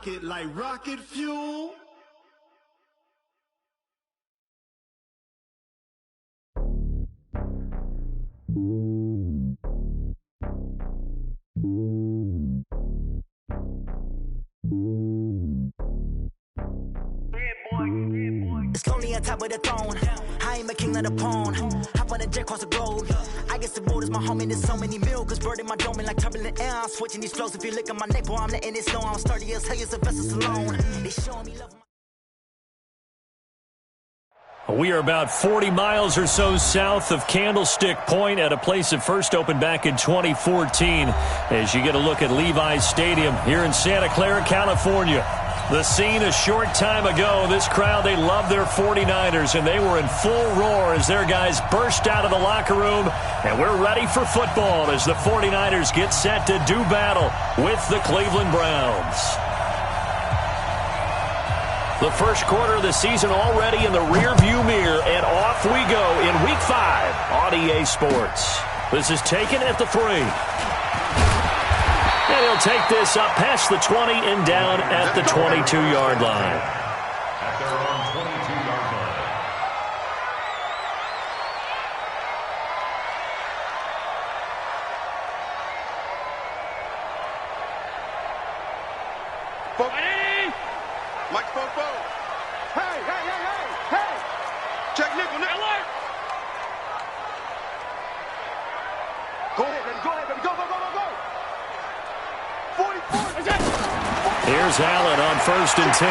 it like rocket fuel. It's lonely on top of the throne. I am a king of the pawn. Hop on a jet across the globe. I guess the road is my home and there's so many milk. Bird in my dome and like turbulent air. I'm switching these flows. If you look at my neck, boy, I'm letting it slow. I'm sturdy as hell, as a vessel alone. They showing me love. We are about 40 miles or so south of Candlestick Point at a place that first opened back in 2014 as you get a look at Levi's Stadium here in Santa Clara, California. The scene a short time ago, this crowd, they love their 49ers, and they were in full roar as their guys burst out of the locker room, and we're ready for football as the 49ers get set to do battle with the Cleveland Browns. The first quarter of the season already in the rearview mirror, and off we go in Week 5 on EA Sports. This is taken at the 3. And he'll take this up past the 20 and down at the 22-yard line. At their own 22-yard line. Microphone phone. Hey, hey, hey, hey, hey. Check nickel, nickel. Alert. Go ahead, baby. Go ahead, baby. Go, go, go, go, go. 44. Here's Allen on 1st and 10.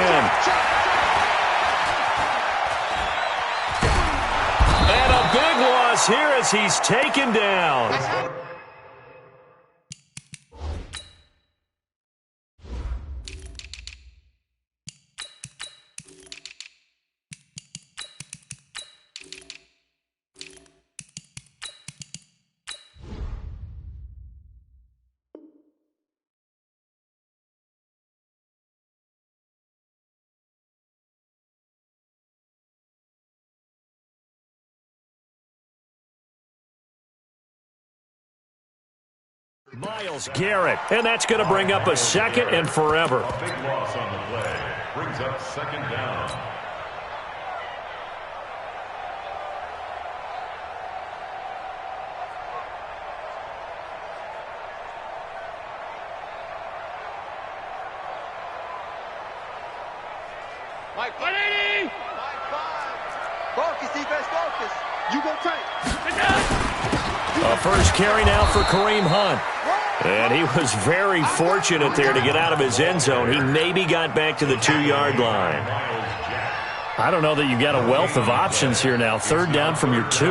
And a big loss here as he's taken down. Myles Garrett, and that's going to bring up a 2nd and forever. A big loss on the play. Brings up 2nd down. Mike 180. Mike 5. Focus, defense, focus. You go tank. A first carry now for Kareem Hunt. And he was very fortunate there to get out of his end zone. He maybe got back to the 2-yard line. I don't know that you've got a wealth of options here now. 3rd down from your 2.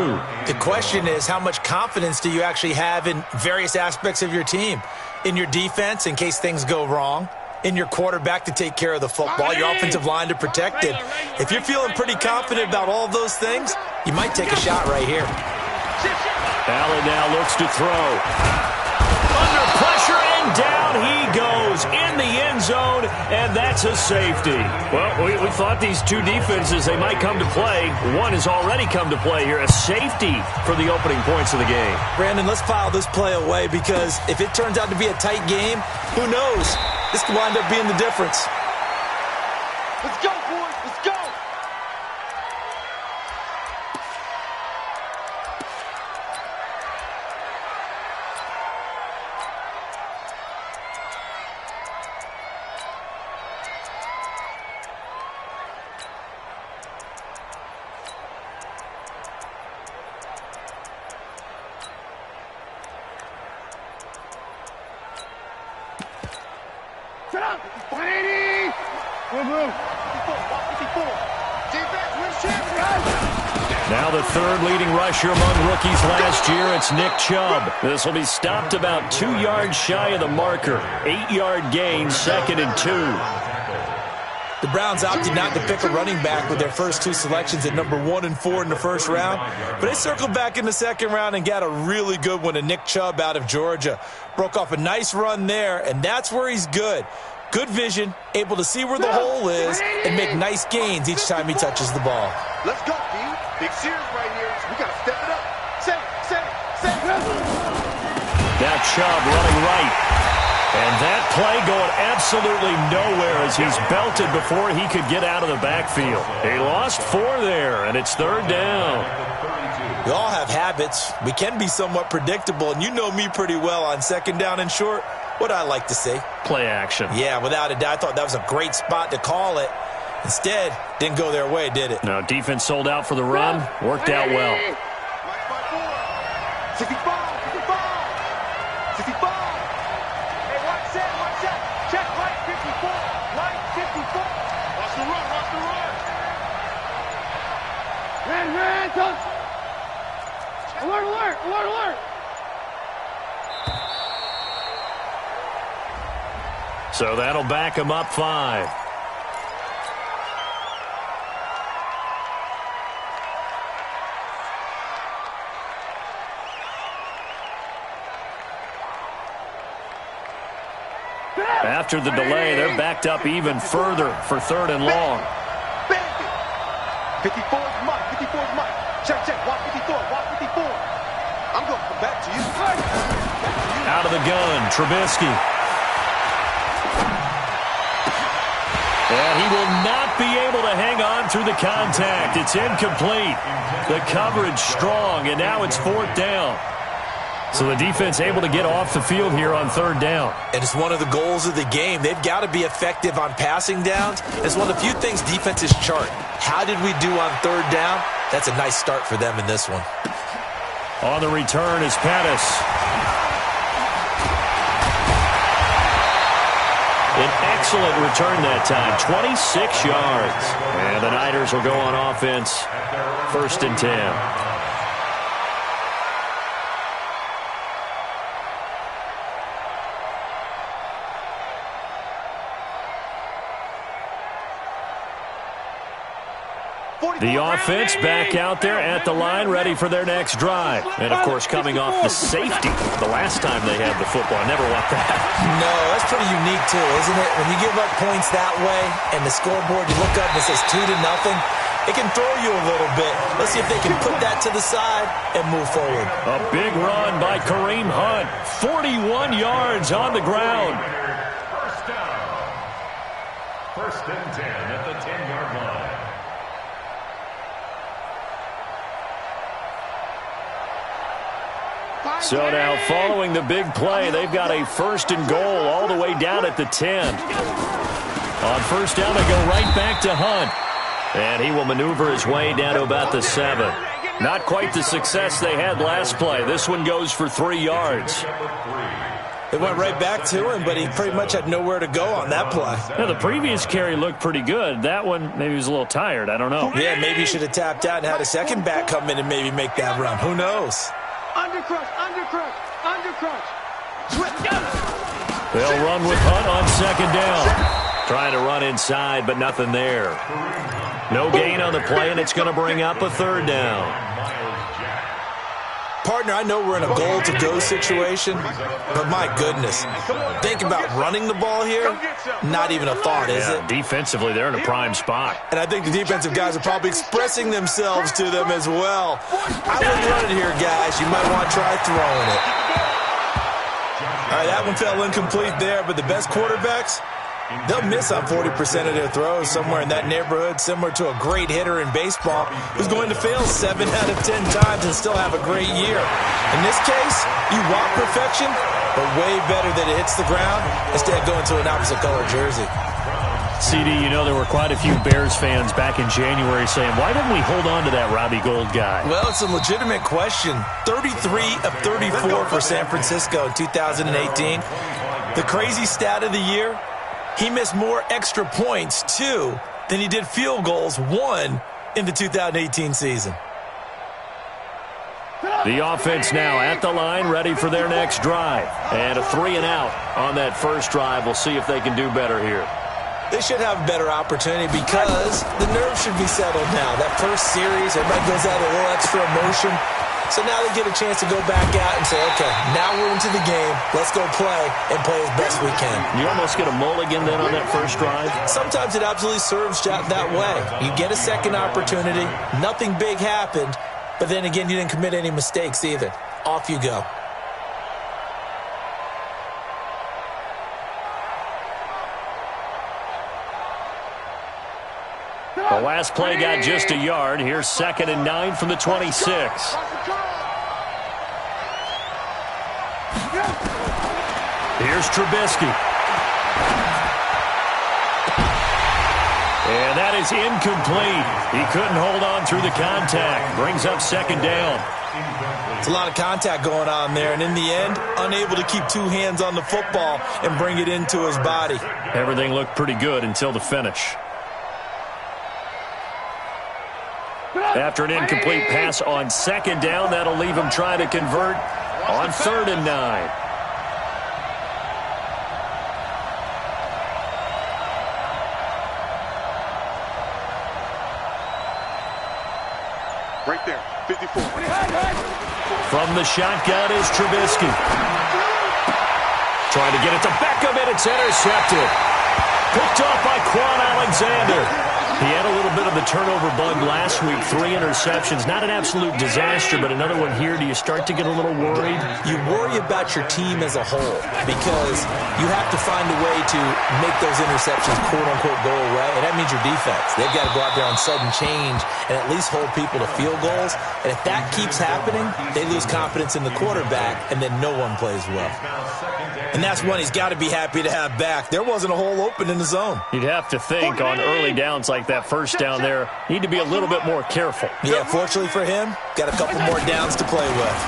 The question is, how much confidence do you actually have in various aspects of your team? In your defense, in case things go wrong. In your quarterback to take care of the football. Your offensive line to protect it. If you're feeling pretty confident about all those things, you might take a shot right here. Allen now looks to throw. Under pressure, and down he goes in the end zone, and that's a safety. Well, we thought these two defenses, they might come to play. One has already come to play here, a safety for the opening points of the game. Brandon, let's file this play away because if it turns out to be a tight game, who knows? This could wind up being the difference. Let's go, boys. Let's go. Sit up! 180! Move. 54. Defense wins champions. Now the 3rd leading rusher among rookies last year, it's Nick Chubb. This will be stopped about 2 yards shy of the marker. 8-yard gain, 2nd and 2. The Browns opted not to pick a running back with their first 2 selections at number 1 and 4 in the first round. But they circled back in the 2nd round and got a really good one to Nick Chubb out of Georgia. Broke off a nice run there, and that's where he's good. Good vision, able to see where the hole is, and make nice gains each time he touches the ball. Let's go, D. Big series right here. We got to step it up. Say. Now Chubb running right. And that play going absolutely nowhere as he's belted before he could get out of the backfield. He lost 4 there, and it's 3rd down. We all have habits. We can be somewhat predictable, and you know me pretty well on 2nd down and short. What I like to say? Play action. Yeah, without a doubt. I thought that was a great spot to call it. Instead, didn't go their way, did it? No, defense sold out for the run. Worked out well. 65. 65. Hey, one set. Check right 54. Right 54. Watch the run. Red, touch. Alert. So that'll back him up 5. After the delay, they're backed up even further for 3rd and long. 54's mine. Check. Watch 54. I'm going to come back to you. Out of the gun, Trubisky. And he will not be able to hang on through the contact. It's incomplete. The coverage strong, and now it's 4th down. So the defense able to get off the field here on 3rd down. And it's one of the goals of the game. They've got to be effective on passing downs. It's one of the few things defenses chart. How did we do on 3rd down? That's a nice start for them in this one. On the return is Pettis. An excellent return that time, 26 yards. And the Niners will go on offense, 1st and 10. The offense back out there at the line, ready for their next drive. And, of course, coming off the safety the last time they had the football. Never want that. No, that's pretty unique, too, isn't it? When you give up points that way and the scoreboard, you look up and it says 2-0, it can throw you a little bit. Let's see if they can put that to the side and move forward. A big run by Kareem Hunt. 41 yards on the ground. 1st down. 1st and 10 at the 10-yard line. So now following the big play, they've got a 1st and goal all the way down at the 10. On 1st down, they go right back to Hunt. And he will maneuver his way down to about the 7. Not quite the success they had last play. This one goes for 3 yards. They went right back to him, but he pretty much had nowhere to go on that play. Yeah, the previous carry looked pretty good. That one, maybe he was a little tired. I don't know. Yeah, maybe he should have tapped out and had a second back come in and maybe make that run. Who knows? Undercrush. They'll run with Hunt on 2nd down. Trying to run inside, but nothing there. No gain on the play, and it's going to bring up a 3rd down. Partner, I know we're in a goal-to-go situation, but my goodness, think about running the ball here. Not even a thought, is it? Defensively, they're in a prime spot. And I think the defensive guys are probably expressing themselves to them as well. I wouldn't run it here, guys. You might want to try throwing it. All right, that one fell incomplete there, but the best quarterbacks, they'll miss on 40% of their throws, somewhere in that neighborhood, similar to a great hitter in baseball who's going to fail 7 out of 10 times and still have a great year. In this case, you want perfection, but way better that it hits the ground instead of going to an opposite color jersey. CD, you know there were quite a few Bears fans back in January saying, why didn't we hold on to that Robbie Gould guy? Well, it's a legitimate question. 33 of 34 for San Francisco in 2018. The crazy stat of the year, he missed more extra points, 2, than he did field goals, 1, in the 2018 season. The offense now at the line, ready for their next drive. And a 3-and-out on that first drive. We'll see if they can do better here. They should have a better opportunity because the nerves should be settled now. That first series, everybody goes out with a little extra emotion. So now they get a chance to go back out and say, okay, now we're into the game. Let's go play and play as best we can. You almost get a mulligan then on that first drive? Sometimes it absolutely serves that way. You get a second opportunity. Nothing big happened. But then again, you didn't commit any mistakes either. Off you go. The last play got just a yard. Here's 2nd and 9 from the 26. Here's Trubisky. And that is incomplete. He couldn't hold on through the contact. Brings up 2nd down. It's a lot of contact going on there, and in the end, unable to keep two hands on the football and bring it into his body. Everything looked pretty good until the finish. After an incomplete pass on 2nd down, that'll leave him trying to convert on 3rd and 9. Right there, 54. From the shotgun is Trubisky. Trying to get it to Beckham, and it's intercepted. Picked off by Quan Alexander. He had a little bit of the turnover bug last week, 3 interceptions. Not an absolute disaster, but another one here. Do you start to get a little worried? You worry about your team as a whole because you have to find a way to make those interceptions, quote-unquote, go away, and that means your defense. They've got to go out there on sudden change and at least hold people to field goals. And if that keeps happening, they lose confidence in the quarterback, and then no one plays well. And that's one he's got to be happy to have back. There wasn't a hole open in the zone. You'd have to think on early downs like that first down there, need to be a little bit more careful. Yeah, fortunately for him, got a couple more downs to play with.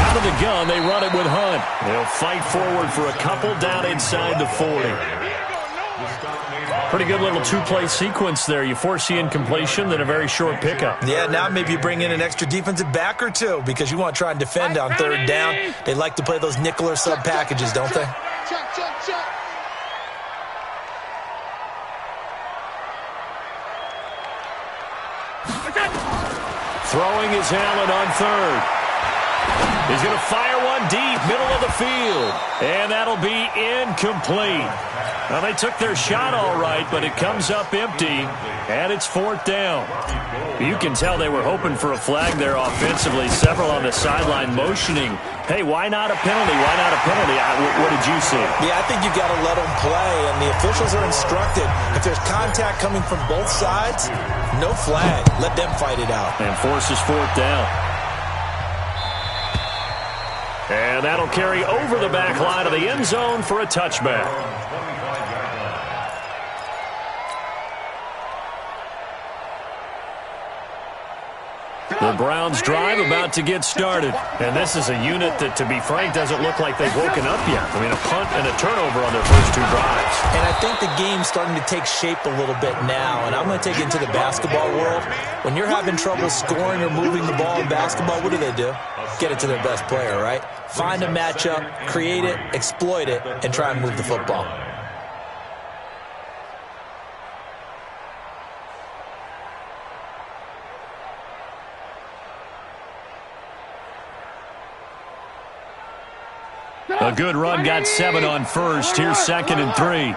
Out of the gun, they run it with Hunt. They'll fight forward for a couple down inside the 40. Pretty good little two-play sequence there. You force the incompletion, then a very short pickup. Yeah, now maybe you bring in an extra defensive back or two because you want to try and defend on 3rd down. They like to play those nickel or sub packages, don't they? Check, check, check. Throwing is Allen on 3rd. He's going to fire one deep, middle of the field. And that'll be incomplete. Now, they took their shot all right, but it comes up empty, and it's 4th down. You can tell they were hoping for a flag there offensively. Several on the sideline motioning, hey, why not a penalty? Why not a penalty? What did you see? Yeah, I think you got to let them play, and the officials are instructed. If there's contact coming from both sides, no flag. Let them fight it out. And forces 4th down. And that'll carry over the back line of the end zone for a touchback. The Browns drive about to get started. And this is a unit that, to be frank, doesn't look like they've woken up yet. I mean, a punt and a turnover on their first 2 drives. And I think the game's starting to take shape a little bit now. And I'm going to take it into the basketball world. When you're having trouble scoring or moving the ball in basketball, what do? Get it to their best player, right? Find a matchup, create it, exploit it, and try and move the football. A good run, got 7 on 1st. Here's 2nd and 3.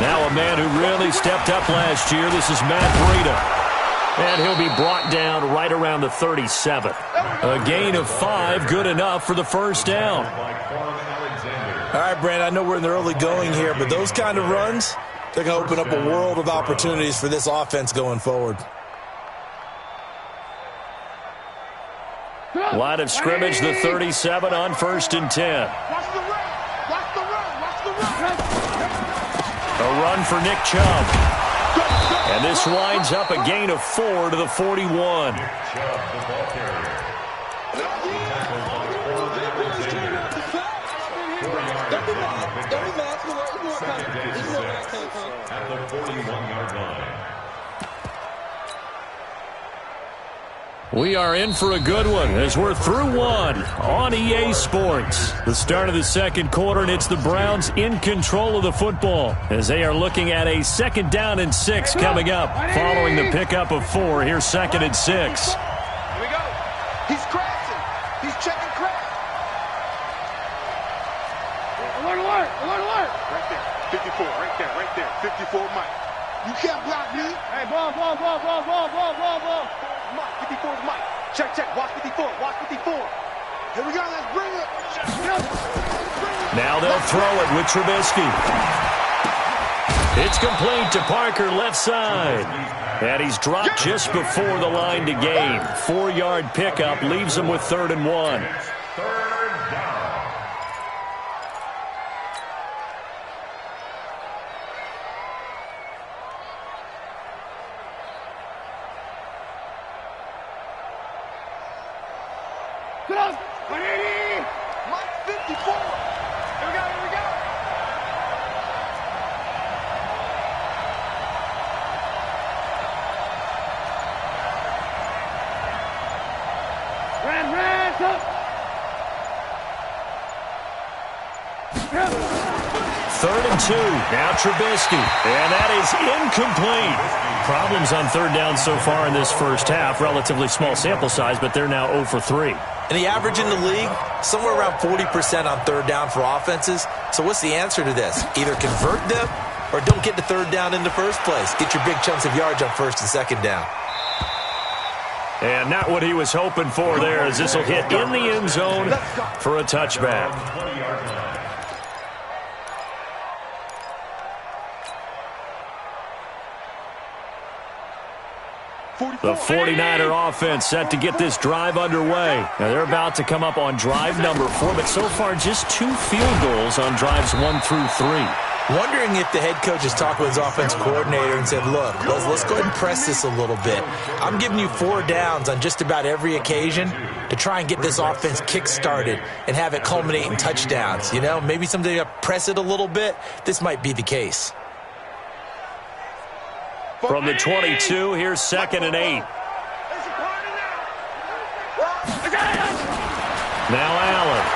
Now a man who really stepped up last year. This is Matt Breida. And he'll be brought down right around the 37. A gain of 5, good enough for the 1st down. All right, Brand, I know we're in the early going here, but those kind of runs, they're going to open up a world of opportunities for this offense going forward. Line of scrimmage, the 37 on 1st and 10. Watch the run. Watch the run. Watch the run. A run for Nick Chubb. And this winds up a gain of 4 to the 41. At the 41-yard line. We are in for a good one as we're through one on EA Sports. The start of the second quarter, and it's the Browns in control of the football as they are looking at a 2nd down and 6 coming up following the pickup of 4. Here's 2nd and 6. Here we go. He's crashing. He's checking crash. Alert, alert, alert, alert. Right there. 54, right there. 54, Mike. You can't block me. Hey, ball. Mike, 54 is Mike. Check. Watch 54. Watch 54. Here we go. Let's bring it. Now they'll throw it with Trubisky. It's complete to Parker, left side. And he's dropped just before the line to gain. 4-yard pickup leaves him with 3rd and 1. Third down. Get up! 180! Mike 54! Here we go, here we go! Red, up! 3rd and 2. Now Trubisky. And that is incomplete. Problems on 3rd down so far in this first half. Relatively small sample size, but they're now 0 for 3. And the average in the league, somewhere around 40% on 3rd down for offenses. So what's the answer to this? Either convert them or don't get to 3rd down in the first place. Get your big chunks of yards on 1st and 2nd down. And not what he was hoping for there, as this will hit in the end zone for a touchback. 20-yard line. The 49er offense set to get this drive underway. Now they're about to come up on drive number 4, but so far just 2 field goals on drives 1 through 3. Wondering if the head coach has talked with his offensive coordinator and said, look, let's go ahead and press this a little bit. I'm giving you 4 downs on just about every occasion to try and get this offense kick-started and have it culminate in touchdowns. You know, maybe someday press it a little bit. This might be the case. From the 22, here's 2nd and 8. Now Allen.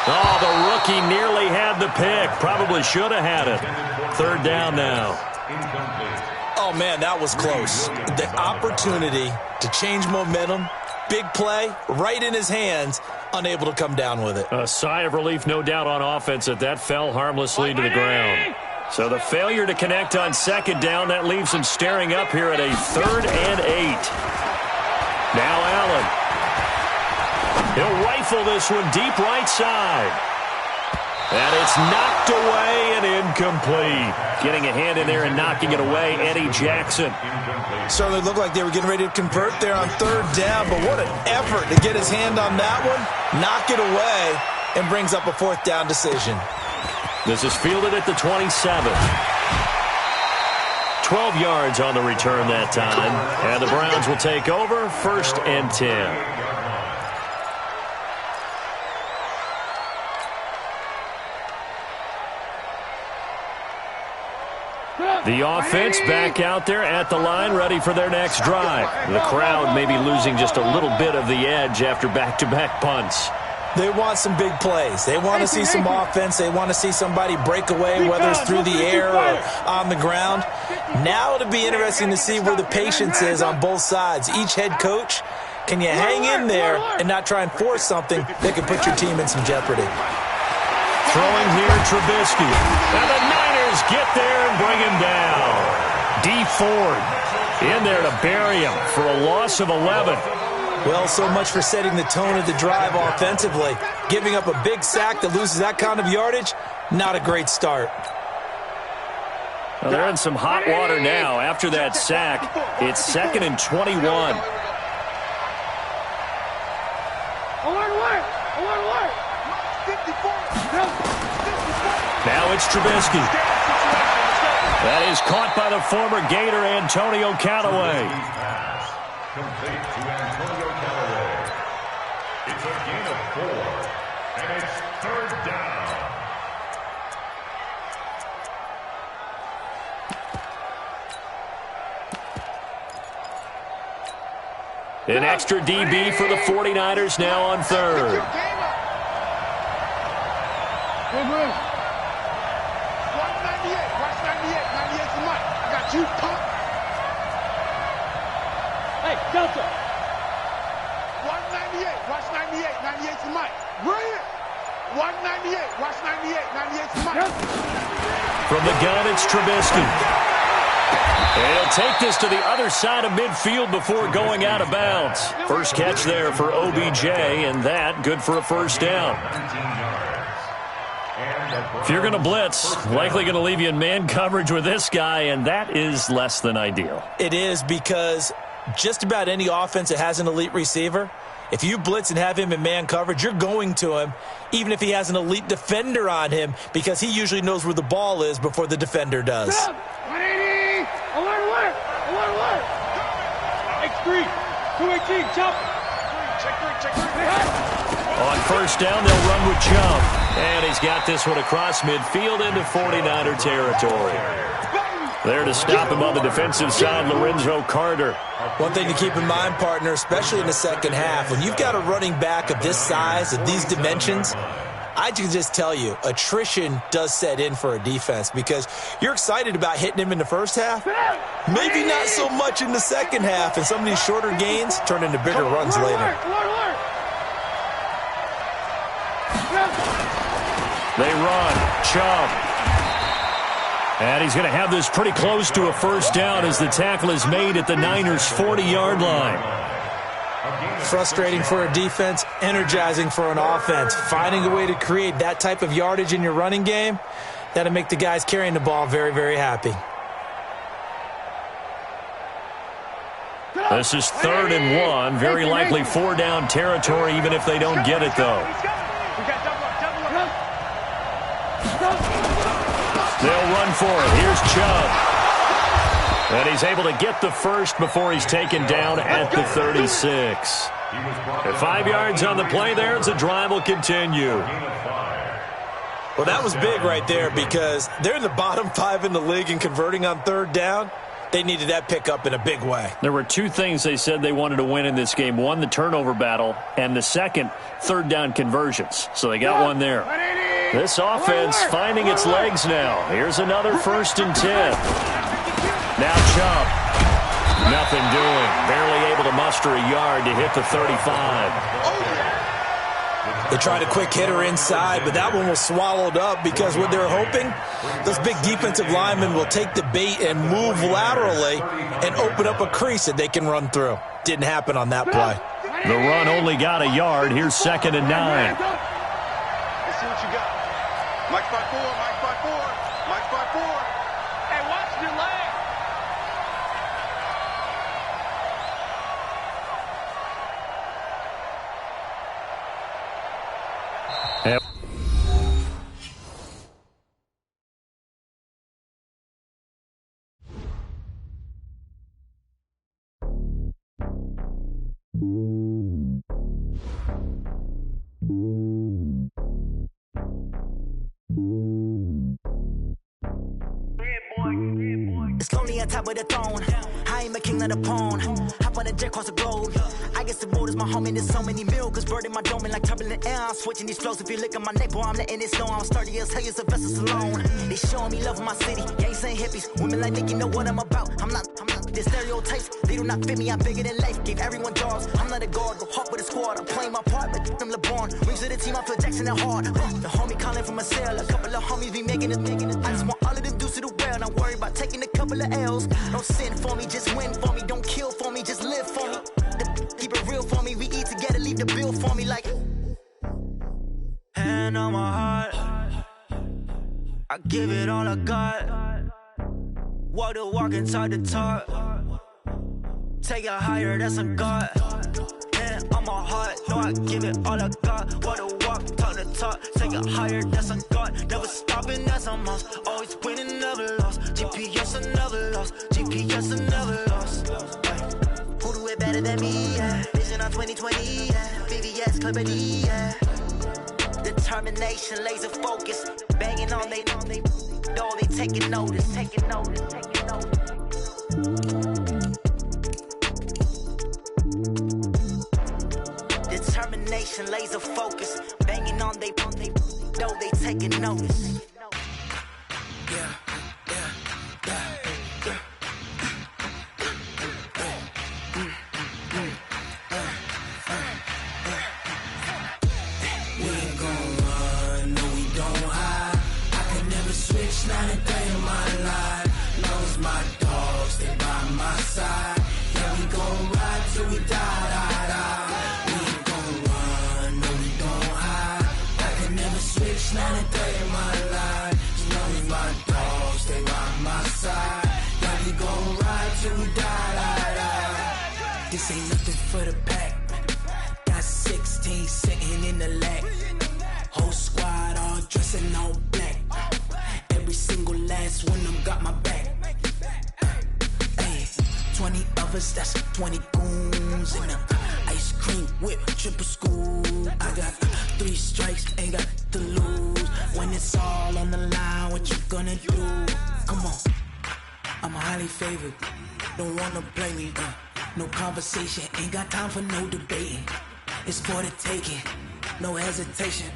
Oh, the rookie nearly had the pick. Probably should have had it. 3rd down now. Oh, man, that was close. The opportunity to change momentum, big play, right in his hands, unable to come down with it. A sigh of relief, no doubt, on offense that fell harmlessly to the ground. So the failure to connect on 2nd down, that leaves him staring up here at a 3rd and 8. Now Allen. He'll rifle this one deep right side. And it's knocked away and incomplete. Getting a hand in there and knocking it away, Eddie Jackson. Certainly looked like they were getting ready to convert there on 3rd down, but what an effort to get his hand on that one, knock it away, and brings up a 4th down decision. This is fielded at the 27. 12 yards on the return that time. And the Browns will take over, 1st and 10. The offense back out there at the line, ready for their next drive. The crowd may be losing just a little bit of the edge after back-to-back punts. They want some big plays. They want to see some offense. They want to see somebody break away, whether it's through the air or on the ground. Now it'll be interesting to see where the patience is on both sides. Each head coach, can you hang in there and not try and force something that could put your team in some jeopardy? Throwing here, Trubisky. And the Niners get there and bring him down. D. Ford in there to bury him for a loss of 11. Well, so much for setting the tone of the drive offensively. Giving up a big sack that loses that kind of yardage, not a great start. Well, they're in some hot water now. After that sack, it's 2nd and 21. Now it's Trubisky. That is caught by the former Gator, Antonio Callaway. Complete to Antonio Callaway. It's a gain of 4, and it's 3rd down. An extra DB for the 49ers now on 3rd. Watch 98 to Mike. I got you, punk. Hey, Delta. 198. Watch 98. 98 to Mike. Brilliant. 198. Watch 98. 98 to Mike. From the gun, it's Trubisky. And he'll take this to the other side of midfield before going out of bounds. First catch there for OBJ, and that good for a 1st down. If you're going to blitz, likely going to leave you in man coverage with this guy, and that is less than ideal. It is, because just about any offense that has an elite receiver, if you blitz and have him in man coverage, you're going to him, even if he has an elite defender on him, because he usually knows where the ball is before the defender does. 180! Alert! Alert! X3! 218, chop! Check three. On first down, they'll run with Chubb. And he's got this one across midfield into 49er territory. There to stop him on the defensive side, Lorenzo Carter. One thing to keep in mind, partner, especially in the second half, when you've got a running back of this size, of these dimensions, I can just tell you, attrition does set in for a defense, because you're excited about hitting him in the first half, maybe not so much in the second half, and some of these shorter gains turn into bigger runs later. They run. Chubb. And he's going to have this pretty close to a first down as the tackle is made at the Niners' 40-yard line. Frustrating for a defense, energizing for an offense. Finding a way to create that type of yardage in your running game, that'll make the guys carrying the ball very, very happy. This is 3rd and 1. Very likely 4-down territory, even if they don't get it, though. They'll run for it. Here's Chubb. And he's able to get the first before he's taken down at the 36. At 5 yards on the play there as the drive will continue. Well, that was big right there, because they're in the bottom 5 in the league in converting on 3rd down. They needed that pickup in a big way. There were 2 things they said they wanted to win in this game. One, the turnover battle, and the second, 3rd down conversions. So they got one there. This offense finding its legs now. Here's another 1st and 10. Now Chubb. Nothing doing. Barely able to muster a yard to hit the 35. They tried a quick hitter inside, but that one was swallowed up, because what they're hoping, those big defensive linemen will take the bait and move laterally and open up a crease that they can run through. Didn't happen on that play. The run only got a yard. Here's 2nd and 9. Let's see what you got. Mike 5-4, Mike 5-4, Mike 5-4. Hey, watch your leg. Yep. It's lonely on top of the throne. I ain't a king of the pawn. Hop on a jet across the globe. I guess the world is my home and there's so many mil. Cause bird in my dome and like turbulent air. I'm switching these flows. If you look at my neck, boy, I'm letting it snow. I'm sturdy as hell, as a vessel alone. They showing me love in my city. Gangs ain't hippies. Women like Nicky know what I'm about. I'm not the stereotypes. They do not fit me. I'm bigger than life. Gave everyone jobs. I'm not a guard. Go hard with a squad. I'm playing my part. But them LeBron. Rings to the team. I feel Jackson and hard. The homie calling from a cell. A couple of homies be making it. I just want all of them dudes to the well. Not worry about taking a couple of L's. Don't sin for me. Just win for me. Don't kill for me. Just live for me. Keep it real for me. We eat together. Leave the bill for me like. Hand on my heart. I give it all I got. Walk the walk inside the talk. Take it higher, that's a God. Hand on my heart, no, I give it all I got. Walk the walk, talk the talk. Take it higher, that's a God. Never stopping, that's a must. Always winning, never lost. GPS, I never lost. GPS, I never lost. Who do it better than me? Yeah. Vision on 2020, yeah. VVS, Clippity, yeah. Determination, laser focus. Banging on they know they taking notice. Determination, laser focus. Banging on they know they taking notice. Not a day in my life. Knows my dogs, they by my side. Yeah, we gon' ride till we die. We ain't gon' run, no, we gon' hide. I can never switch, not a day in my life. ain't sitting in the lag. Whole squad all dressing all black. Every single last one of them got my back. Hey, 20 of us, that's 20 goons in the ice cream whip, triple scoop. I got 3 strikes, ain't got to lose. When it's all on the line, what you gonna do? Come on, I'm highly favored. Don't wanna play me, no conversation, ain't got time for no debating. It's for the taking, no hesitation.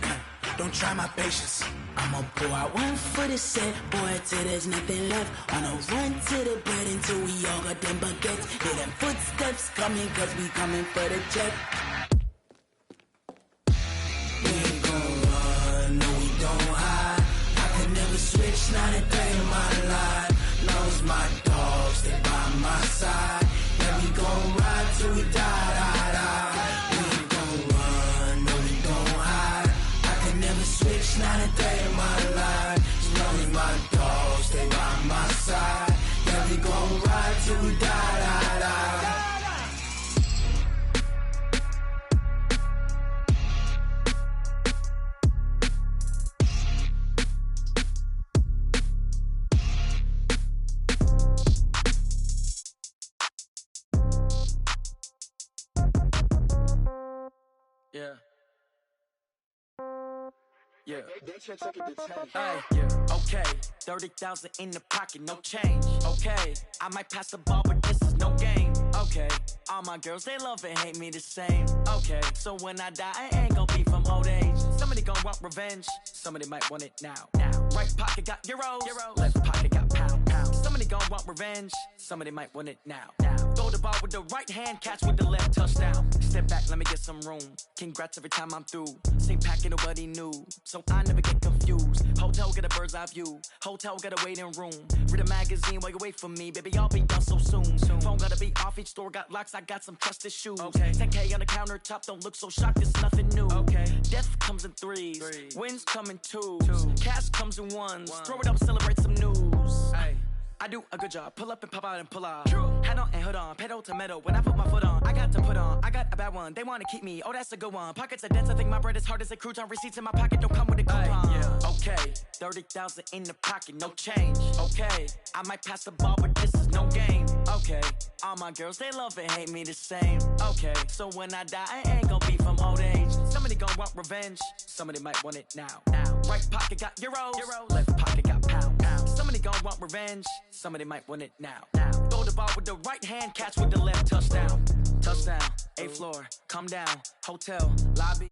Don't try my patience. I'ma pour out one for the set, boy, till there's nothing left. On a run to the bread until we all got them baguettes. Hear them footsteps coming, cause we coming for the jet. We ain't gon' run, no, we don't hide. I can never switch, not a day in my life. Knows my dogs, they by my side. Yeah, we gon' ride till we die, die, die. We ain't gon' run, no, we don't hide. I can never switch, not a day in my life. As long as my dogs, they by my side. Yeah, we gon' ride till we die, die, die. Yeah. Yeah. Hey, yeah. Okay. 30,000 in the pocket, no change. Okay. I might pass the ball, but this is no game. Okay. All my girls, they love and hate me the same. Okay. So when I die, I ain't gon' be from old age. Somebody gon' want revenge. Somebody might want it now. Right pocket got euros. Left pocket got pound. Somebody gon' want revenge. Somebody might want it now. Throw the ball with the right hand, catch with the left, touchdown. Step back, let me get some room. Congrats every time I'm through. Same packet, nobody knew, so I never get confused. Hotel get a bird's eye view. Hotel get a waiting room. Read a magazine while you wait for me, baby. I'll be done so soon. Phone gotta be off. Each store got locks. I got some trusted shoes. Okay. 10K on the countertop. Don't look so shocked. It's nothing new. Okay. Death comes in threes. Wins come in twos. Cash comes in ones. Throw it up, celebrate some news. Hey. I do a good job, pull up and pop out and pull off. Hat on and hood on, pedal to metal. When I put my foot on, I got to put on. I got a bad one, they wanna keep me. Oh, that's a good one. Pockets are dense, I think my bread is hard as a crouton. Receipts in my pocket don't come with a coupon. Yeah. Okay, 30,000 in the pocket, no change. Okay, I might pass the ball, but this is no game. Okay, all my girls, they love and hate me the same. Okay, so when I die, I ain't gon' be from old age. Somebody gon' want revenge, somebody might want it now. Right pocket got euros. Left pocket got pound. Somebody gon' want revenge, somebody might want it now. Throw the ball with the right hand, catch with the left, touchdown. Touchdown, 8th floor, come down, hotel, lobby.